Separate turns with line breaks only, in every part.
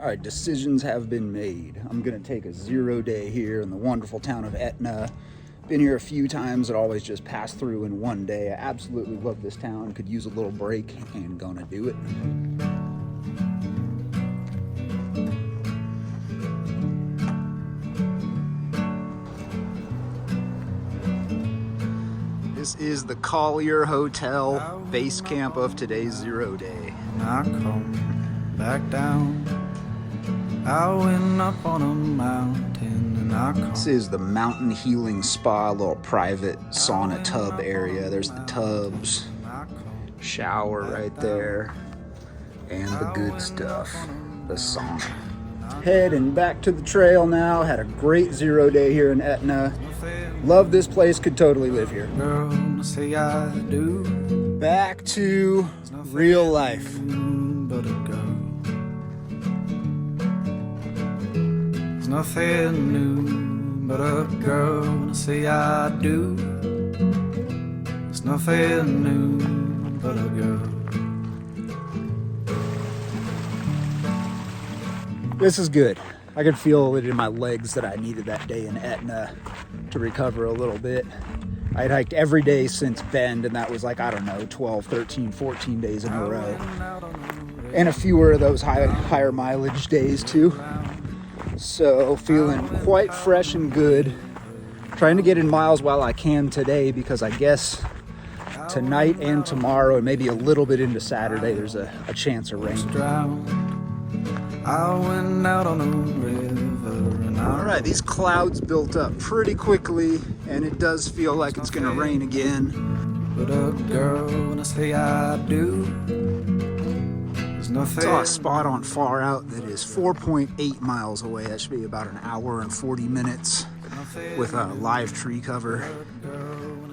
All right, decisions have been made. I'm gonna take a 0 day here in the wonderful town of Etna. Been here a few times, it always just passed through in 1 day. I absolutely love this town, could use a little break, and gonna do it. This is the Collier Hotel, base camp of today's 0 day.
I come back down. I went up on a mountain and I come.
This is the Mountain Healing Spa, little private sauna tub area. There's the tubs, shower right there, and the good stuff, the sauna. Heading back to the trail now. Had a great 0 day here in Etna. Love this place, could totally live here.
Girl, say I do.
Back to real life.
But a girl. There's nothing new but a girl, say I do. There's nothing new but a girl.
This is good. I could feel it in my legs that I needed that day in Etna to recover a little bit. I had hiked every day since Bend, and that was like, I don't know, 12, 13, 14 days in a row. And a few of those higher mileage days too. So feeling quite fresh and good. Trying to get in miles while I can today, because I guess tonight and tomorrow and maybe a little bit into Saturday there's a chance of rain.
I went out on a river and
all right, these clouds built up pretty quickly and it does feel like it's gonna rain again.
But a girl, when I say I do, there's nothing.
Saw a spot on Far Out that is 4.8 miles away. That should be about an hour and 40 minutes with a live tree cover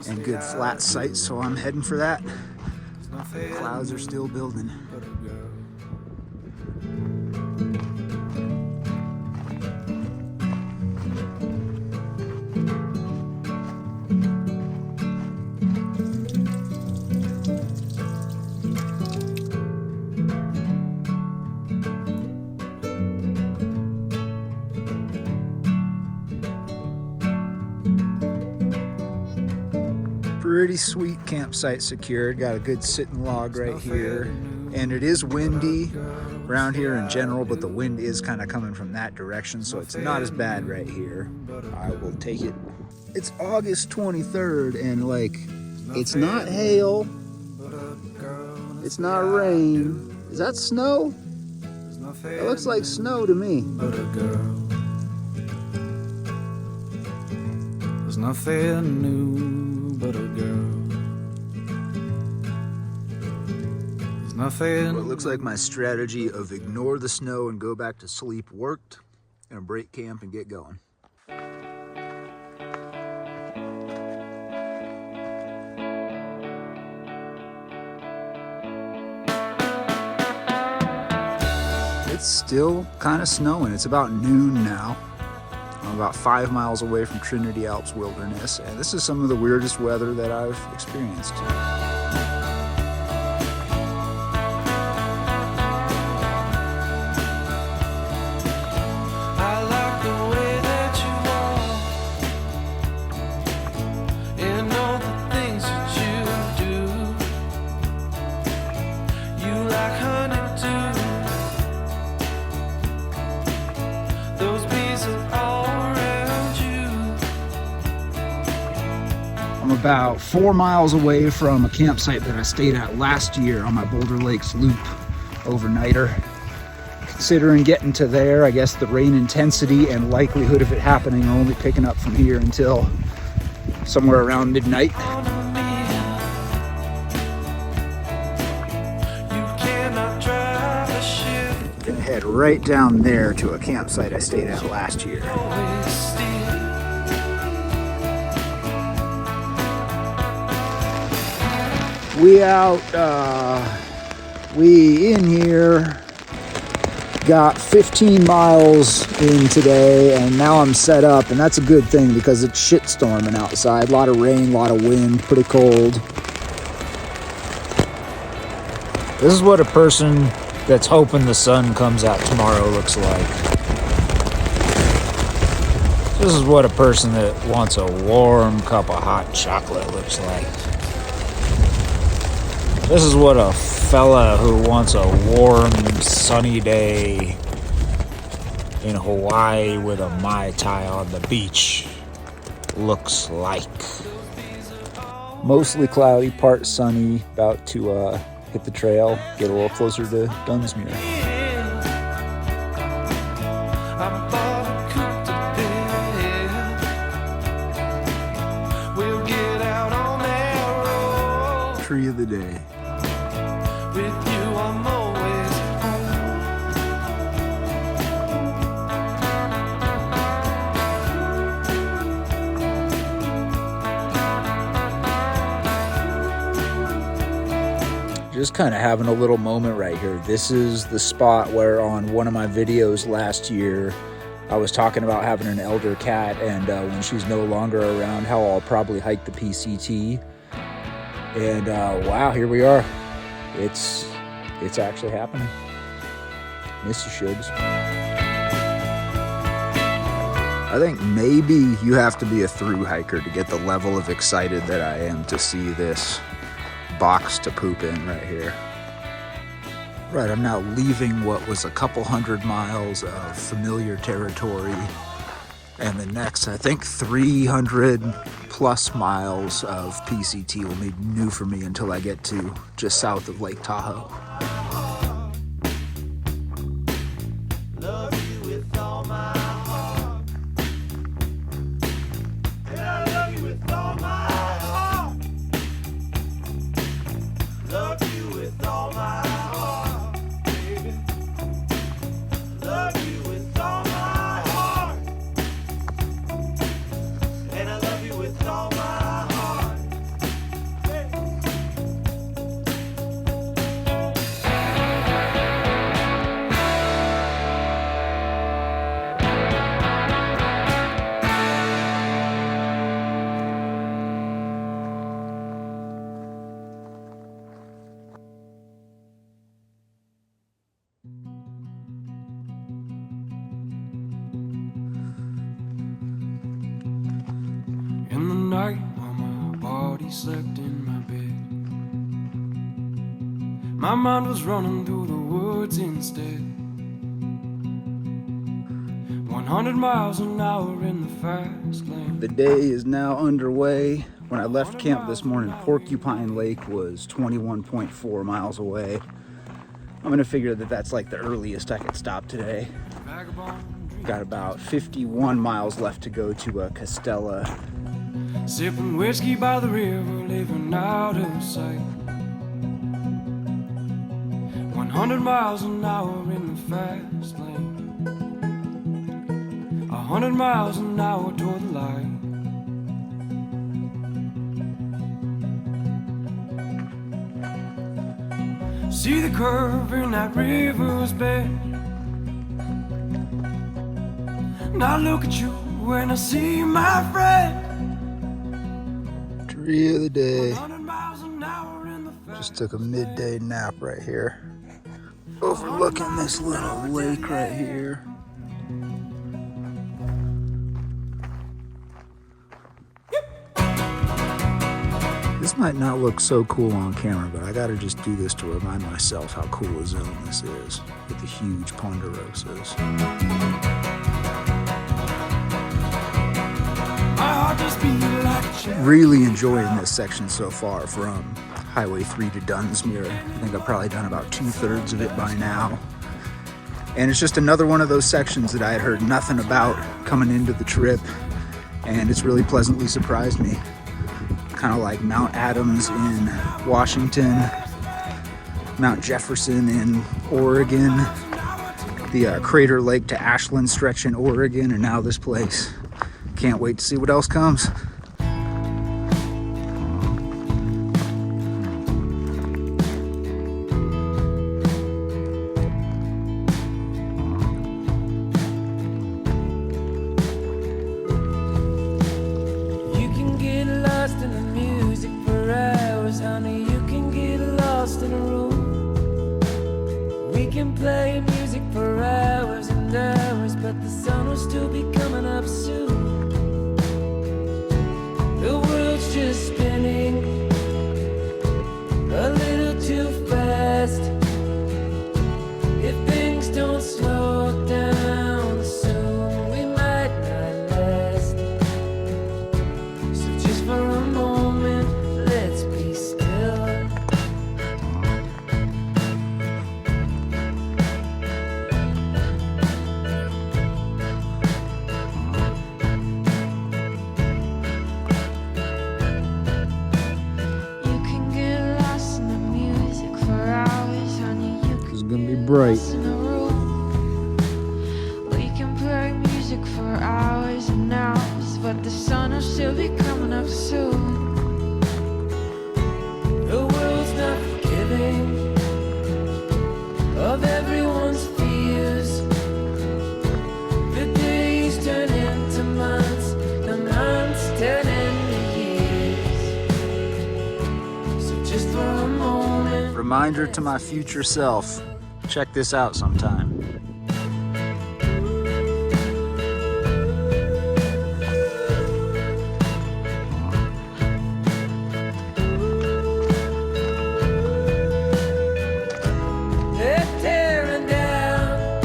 and good flat sight, so I'm heading for that. The clouds are still building. Pretty sweet campsite secured. Got a good sitting log right here. And it is windy around here in general, but the wind is kind of coming from that direction, so it's not as bad right here. I will take it. It's August 23rd, and like, it's not hail. It's not rain. Is that snow? It looks like snow to me.
There's nothing new but a girl. There's nothing.
Well, it looks like my strategy of ignore the snow and go back to sleep worked. Gonna break camp and get going. It's still kind of snowing. It's about noon now. I'm about 5 miles away from Trinity Alps Wilderness, and this is some of the weirdest weather that I've experienced.
I like the way that you walk and all the things that you do. You like honey too. Those bees are all around you.
I'm about 4 miles away from a campsite that I stayed at last year on my Boulder Lakes Loop overnighter. Considering getting to there, I guess the rain intensity and likelihood of it happening are only picking up from here until somewhere around midnight. Gonna head right down there to a campsite I stayed at last year. We in here, got 15 miles in today, and now I'm set up, and that's a good thing because it's shitstorming outside. A lot of rain, a lot of wind, pretty cold. This is what a person that's hoping the sun comes out tomorrow looks like. This is what a person that wants a warm cup of hot chocolate looks like. This is what a fella who wants a warm, sunny day in Hawaii with a Mai Tai on the beach looks like. Mostly cloudy, part sunny, about to hit the trail, get a little closer to Dunsmuir. Tree of the day.
With you, I'm always
Just kind of having a little moment right here. This is the spot where on one of my videos last year, I was talking about having an elder cat, and when she's no longer around, how I'll probably hike the PCT. And wow, here we are. It's actually happening. Miss you, Shubs. I think maybe you have to be a through hiker to get the level of excited that I am to see this box to poop in right here. Right, I'm now leaving what was a couple 100 miles of familiar territory, and the next, I think, 300 plus miles of PCT will be new for me until I get to just south of Lake Tahoe.
in the night while my body slept in my bed. My mind was running through the woods instead. 100 miles an hour in the fast lane.
The day is now underway. When I left camp this morning, Porcupine Lake was 21.4 miles away. I'm gonna figure that that's like the earliest I could stop today. Got about 51 miles left to go to Castella.
Sipping whiskey by the river, living out of sight. 100 miles an hour in the fast lane. 100 miles an hour toward the light. See the curve in that river's bed. Now look at you when I see my friend.
Tree of the day.
100 miles an hour in the fast.
Just took a midday nap right here, overlooking this little lake right here. This might not look so cool on camera, but I gotta just do this to remind myself how cool a zone this is with the huge ponderosas. Really enjoying this section so far from Highway 3 to Dunsmuir. I think I've probably done about 2/3 of it by now. And it's just another one of those sections that I had heard nothing about coming into the trip, and it's really pleasantly surprised me. Kind of like Mount Adams in Washington, Mount Jefferson in Oregon, the Crater Lake to Ashland stretch in Oregon, and now this place. Can't wait to see what else comes.
but the sun will still be coming up soon. The world's just spinning a little too fast. If things don't slow down soon, we might not last. So just for a moment, let's be still. You can get lost in the music for hours, honey. You
It's gonna be bright.
in a room. We can play music for hours and hours, but the sun will still be coming up soon. The world's not forgiving of everyone's fears. The days turn into months, the months turn into years. So just for a moment,
Reminder to my future self, check this out sometime.
they're tearing down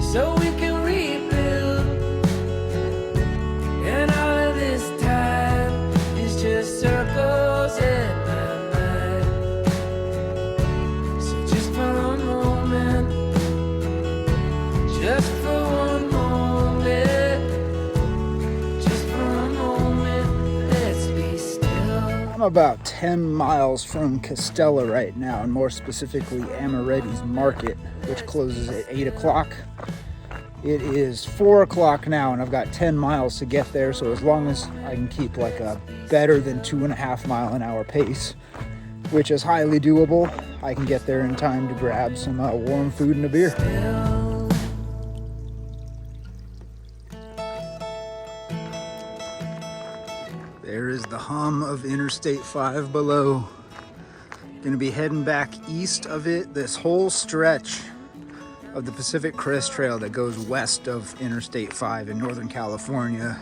so we can rebuild. And all of this time is just circles in my mind. So just for a moment, just for one moment, just for a moment, let's be still.
I'm about 10 miles from Castella right now, and more specifically Amaretti's Market, which closes at 8 o'clock. It is 4 o'clock now, and I've got 10 miles to get there, so as long as I can keep like a better than 2.5 mile an hour pace, which is highly doable, I can get there in time to grab some warm food and a beer. There is the hum of Interstate 5 below. Gonna be heading back east of it. This whole stretch of the Pacific Crest Trail that goes west of Interstate 5 in Northern California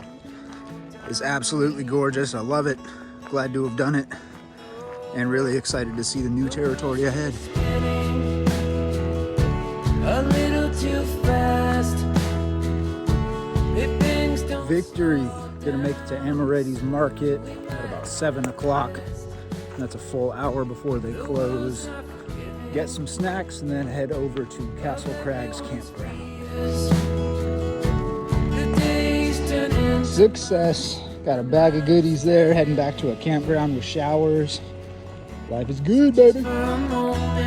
is absolutely gorgeous. I love it. Glad to have done it. And really excited to see the new territory ahead.
A little too fast. If things don't
Victory. Gonna make it to Amaretti's Market at about 7 o'clock. That's a full hour before they close. Get some snacks and then head over to Castle Crags Campground.
the days turn into
Success. Got a bag of goodies there, heading back to a campground with showers. Life is good, baby.
a moment.